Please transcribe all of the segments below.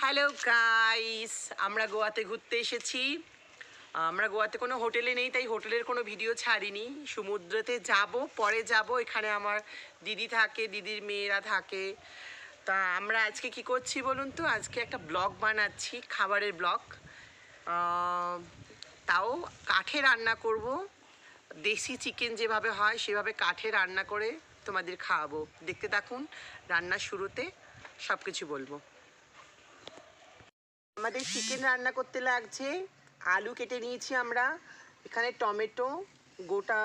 Hello guys, আমরা গোয়াতে ঘুরতে এসেছি। আমরা গোয়াতে কোনো হোটেলে নেই, তাই হোটেলের কোনো ভিডিও ছাড়িনি। সমুদ্রতে যাব, পরে যাব। এখানে আমার দিদি থাকে, দিদির মেয়েরা থাকে। তা আমরা আজকে কি করছি বলুন তো? আজকে একটা ব্লগ বানাচ্ছি, খাবারের ব্লগ। তাও কাঠে রান্না করব। দেশি চিকেন যেভাবে হয় সেভাবে কাঠে রান্না করে তোমাদের খাওয়াবো। দেখতে থাকুন, রান্নার শুরুতে সব কিছু বলবো। আমাদের চিকেন রান্না করতে লাগছে আলু কেটে নিয়েছি আমরা, এখানে টমেটো, গোটা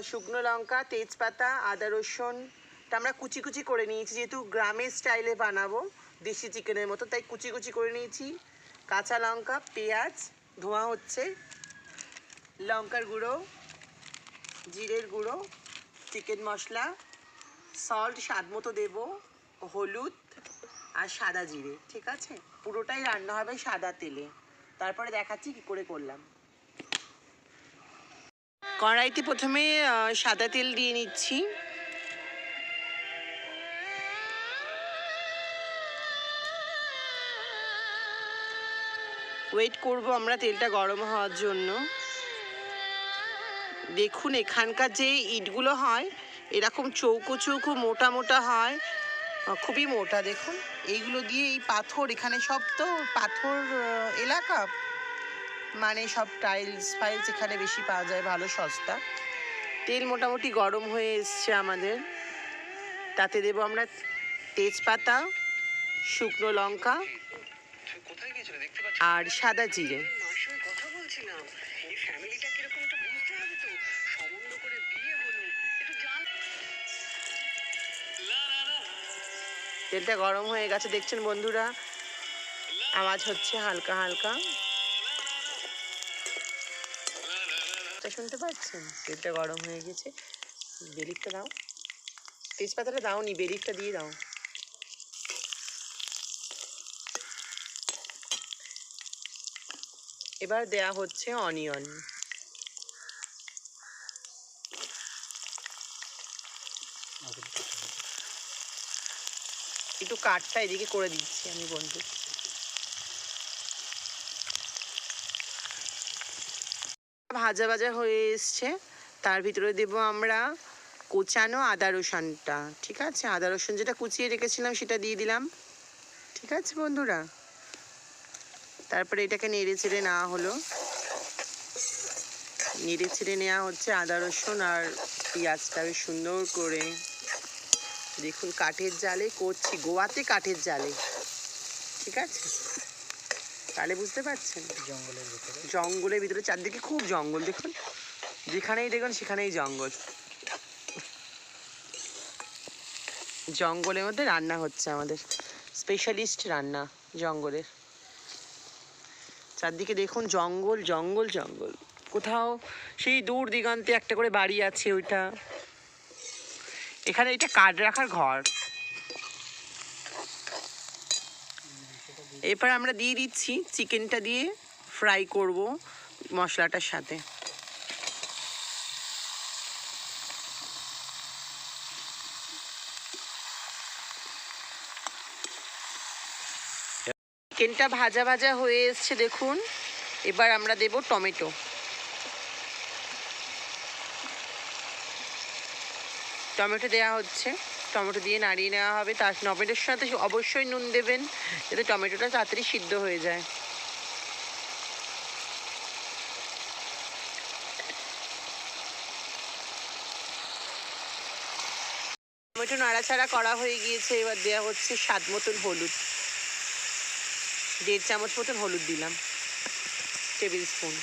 শুকনো লঙ্কা, তেজপাতা, আদা রসুনটা আমরা কুচি কুচি করে নিয়েছি, যেহেতু গ্রামের স্টাইলে বানাবো দেশি চিকেনের মতো, তাই কুচি কুচি করে নিয়েছি। কাঁচা লঙ্কা, পেঁয়াজ ধোয়া হচ্ছে, লঙ্কার গুঁড়ো, জিরের গুঁড়ো, চিকেন মশলা, সল্ট স্বাদ মতো দেবো, হলুদ আর সাদা জিরে। ঠিক আছে, পুরোটাই রান্না হবে সাদা তেলে। তারপরে দেখাচ্ছি কি করে করলাম। কড়াইতে প্রথমে সাদা তেল দিয়ে নিচ্ছি। ওয়েট করব আমরা তেলটা গরম হওয়ার জন্য। দেখুন এখানকার যে ইটগুলো হয় এরকম চৌকো চৌকো মোটা মোটা হয়, খুবই মোটা। দেখুন এইগুলো দিয়ে, এই পাথর, এখানে সব তো পাথর এলাকা, মানে সব টাইলস ফাইলস এখানে বেশি পাওয়া যায়, ভালো সস্তা। তেল মোটামুটি গরম হয়ে এসছে আমাদের, তাতে দেবো আমরা তেজপাতা, শুকনো লঙ্কা আর সাদা জিরে। তেলটা গরম হয়ে গেছে, দেখছেন বন্ধুরা, আওয়াজ হচ্ছে হালকা হালকা, শুনতে পাচ্ছেন? তেলটা গরম হয়ে গেছে। বেলিকটা দাও, তেজপাতাটা দাও নি, বেলিকটা দিয়ে দাও। এবার দেয়া হচ্ছে অনিয়ন। একটু কাঠটা এদিকে করে দিচ্ছি আমি বন্ধু। ভাজা ভাজা হয়ে এসছে, তার ভিতরে দেব আমরা কোচানো আদা রসুনটা। ঠিক আছে, আদা রসুন যেটা কুচিয়ে রেখেছিলাম সেটা দিয়ে দিলাম। ঠিক আছে বন্ধুরা, তারপরে এটাকে নেড়ে চেড়ে নেওয়া হলো। নেড়ে ছেড়ে নেওয়া হচ্ছে আদা রসুন আর পেঁয়াজটা বেশ সুন্দর করে। দেখুন কাঠের জালে করছি, গোয়াতে কাঠের জালে। ঠিক আছে, তাহলে বুঝতে পারছেন। জঙ্গলের ভিতরে চারদিকে খুব জঙ্গল, দেখুন যেখানেই দেখুন সেখানেই জঙ্গল। জঙ্গলের মধ্যে রান্না হচ্ছে আমাদের, স্পেশালিস্ট রান্না জঙ্গলের। চারদিকে দেখুন জঙ্গল জঙ্গল জঙ্গল, কোথাও সেই দূর দিগন্তে একটা করে বাড়ি আছে ওইটা। এখানে এটা কাঠ রাখার ঘর। এরপর আমরা দিয়ে দিচ্ছি চিকেনটা, দিয়ে ফ্রাই করব মশলাটার সাথে। চিকেনটা ভাজা ভাজা হয়ে এসছে দেখুন। এবার আমরা দেব টমেটো। টমেটো দেওয়া হচ্ছে, টমেটো দিয়ে নাড়িয়ে নেওয়া হবে। তার টমেটোর সাথে অবশ্যই নুন দেবেন, যাতে টমেটোটা তাড়াতাড়ি সিদ্ধ হয়ে যায়। টমেটো নাড়াচাড়া করা হয়ে গিয়েছে, এবার দেওয়া হচ্ছে স্বাদ মতন হলুদ। 1.5 চামচ মতন হলুদ দিলাম, টেবিল স্পুন।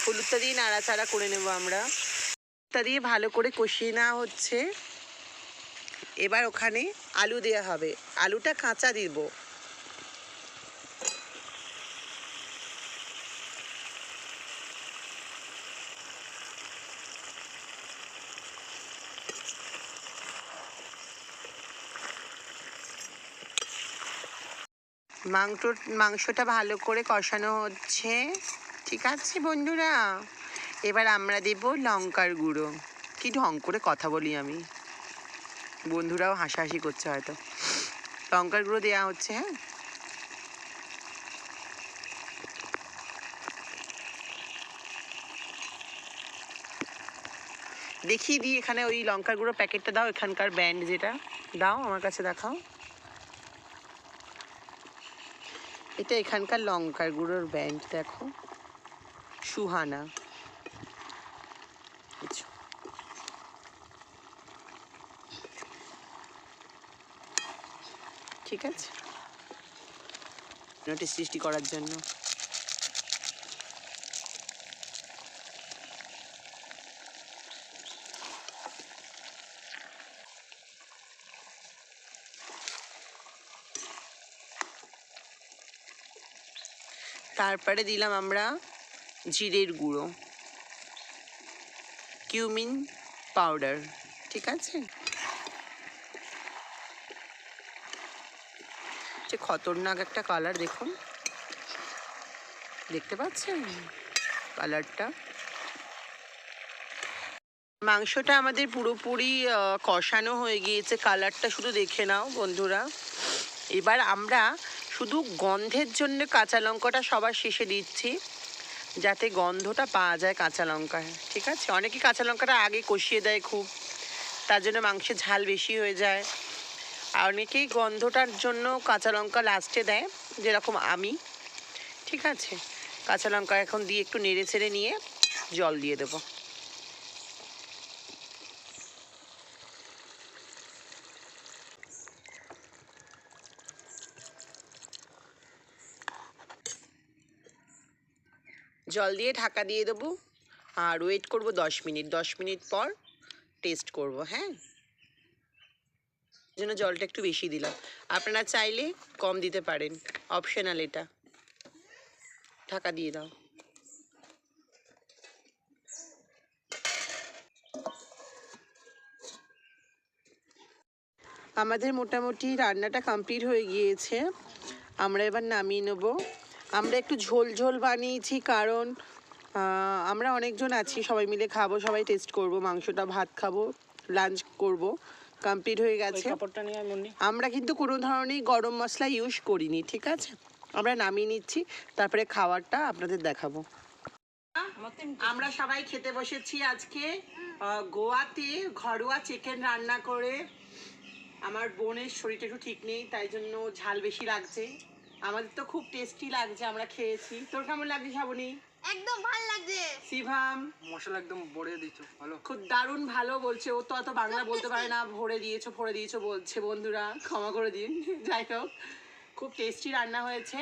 হলুদটা দিয়ে নাড়াচাড়া করে নেব আমরা। তা দিয়ে ভালো করে কষিয়ে নেওয়া হচ্ছে। এবার ওখানে আলু দেওয়া হবে, আলুটা কাঁচা দিব। মাংসটা ভালো করে কষানো হচ্ছে। ঠিক আছে বন্ধুরা, এবার আমরা দেব লঙ্কার গুঁড়ো। কি ঢং করে কথা বলি আমি, বন্ধুরাও হাসাহাসি করছে হয়তো। লঙ্কার গুঁড়ো দেওয়া হচ্ছে। হ্যাঁ, দেখিয়ে দিই এখানে ওই লঙ্কার গুঁড়ো প্যাকেটটা দাও, এখানকার ব্র্যান্ড যেটা, দাও আমার কাছে দেখাও। এটা এখানকার লঙ্কার গুঁড়োর ব্র্যান্ড, দেখো, সুহানা। ঠিক আছে, টেস্ট সৃষ্টি করার জন্য। তারপরে দিলাম আমরা জিরের গুঁড়ো, কিউমিন পাউডার। ঠিক আছে, যে খতরনাক একটা কালার, দেখুন, দেখতে পাচ্ছেন কালারটা। মাংসটা আমাদের পুরোপুরি কষানো হয়ে গিয়েছে, কালারটা শুধু দেখে নাও বন্ধুরা। এবার আমরা শুধু গন্ধের জন্য কাঁচা লঙ্কাটা সবার শেষে দিচ্ছি, যাতে গন্ধটা পাওয়া যায় কাঁচা লঙ্কায়। ঠিক আছে, অনেকে কাঁচা লঙ্কাটা আগে কষিয়ে দেয় খুব, তার জন্য মাংসের ঝাল বেশি হয়ে যায়। আর অনেকেই গন্ধটার জন্য কাঁচা লঙ্কা লাস্টে দেয়, যেরকম আমি। ঠিক আছে, কাঁচা লঙ্কা এখন দিয়ে একটু নেড়ে চেড়ে নিয়ে জল দিয়ে দেবো। জল দিয়ে ঢাকা দিয়ে দেবো আর ওয়েট করব 10 মিনিট। 10 মিনিট পর টেস্ট করব। হ্যাঁ, জন্য জলটা একটু বেশি দিলাম, আপনারা চাইলে কম দিতে পারেন, অপশনাল এটা। ঢাকা দিয়ে দাও। আমাদের মোটামুটি রান্নাটা কমপ্লিট হয়ে গিয়েছে, আমরা এবার নামিয়ে নেব। আমরা একটু ঝোল ঝোল বানিয়েছি, কারণ আমরা অনেকজন আছি, সবাই মিলে খাবো, সবাই টেস্ট করব, মাংসটা ভাত খাবো, লাঞ্চ করব। কমপ্লিট হয়ে গেছে। আমরা কিন্তু কোনো ধরনের গরম মশলা ইউজ করিনি। ঠিক আছে, আমরা নামিয়ে নিচ্ছি, তারপরে খাবারটা আপনাদের দেখাবো। আমরা সবাই খেতে বসেছি আজকে গোয়াতে ঘরোয়া চিকেন রান্না করে। আমার বোনের শরীরটা একটু ঠিক নেই, তাই জন্য ঝাল বেশি লাগছে। আমাদের তো খুব টেস্টি লাগছে, আমরা খেয়েছি। তোর কেমন লাগছে শ্রাবণী? একদম ভালো লাগছে। শিভাম? মশলা একদম ভরে দিয়েছো, ভালো, খুব দারুণ ভালো বলছে। ও তো অত বাংলা বলতে পারে না, ভরে দিয়েছো বলছে। বন্ধুরা ক্ষমা করে দিন। যাই হোক, খুব টেস্টি রান্না হয়েছে।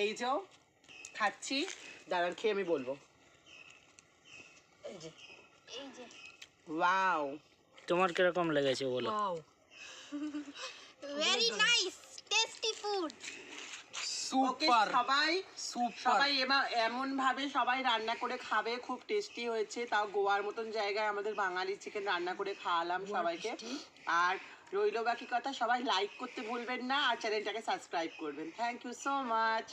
এই যে খাচ্ছি, দাঁড়ান খেয়ে আমি বলবো। এই যে ওয়াও, তোমার কিরকম লেগেছে বলো? Very nice tasty food. Super সবাই এমন ভাবে সবাই রান্না করে খাবে, খুব টেস্টি হয়েছে। তাও গোয়ার মতন জায়গায় আমাদের বাঙালি চিকেন রান্না করে খাওয়ালাম সবাইকে। আর রইল বাকি কথা, সবাই লাইক করতে ভুলবেন না আর চ্যানেলটাকে সাবস্ক্রাইব করবেন। Thank you so much.